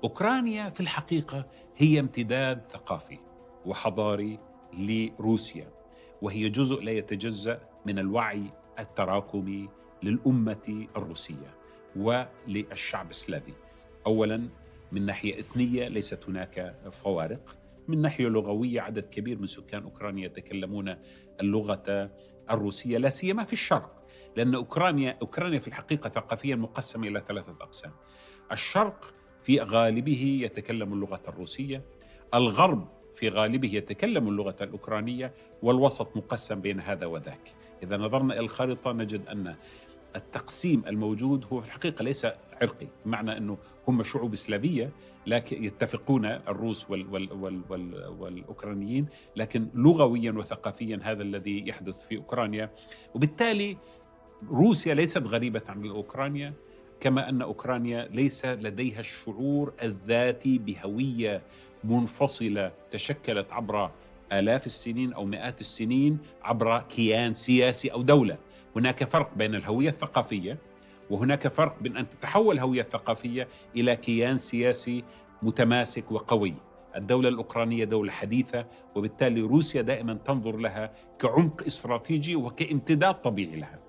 أوكرانيا في الحقيقة هي امتداد ثقافي وحضاري لروسيا، وهي جزء لا يتجزأ من الوعي التراكمي للأمة الروسية وللشعب السلافي. أولا، من ناحية إثنية ليست هناك فوارق، من ناحية لغوية عدد كبير من سكان أوكرانيا يتكلمون اللغة الروسية، لا سيما في الشرق، لأن أوكرانيا في الحقيقة ثقافيا مقسمة إلى ثلاثة أقسام. الشرق في غالبه يتكلم اللغة الروسية، الغرب في غالبه يتكلم اللغة الأوكرانية، والوسط مقسم بين هذا وذاك. إذا نظرنا إلى الخارطة نجد أن التقسيم الموجود هو في الحقيقة ليس عرقي، بمعنى أنه هم شعوب سلافية لكن يتفقون الروس والأوكرانيين، لكن لغويا وثقافيا هذا الذي يحدث في أوكرانيا. وبالتالي روسيا ليست غريبة عن أوكرانيا، كما أن أوكرانيا ليس لديها الشعور الذاتي بهوية منفصلة تشكلت عبر آلاف السنين أو مئات السنين عبر كيان سياسي أو دولة. هناك فرق بين الهوية الثقافية، وهناك فرق بين أن تتحول الهوية الثقافية إلى كيان سياسي متماسك وقوي. الدولة الأوكرانية دولة حديثة، وبالتالي روسيا دائما تنظر لها كعمق استراتيجي وكامتداد طبيعي لها.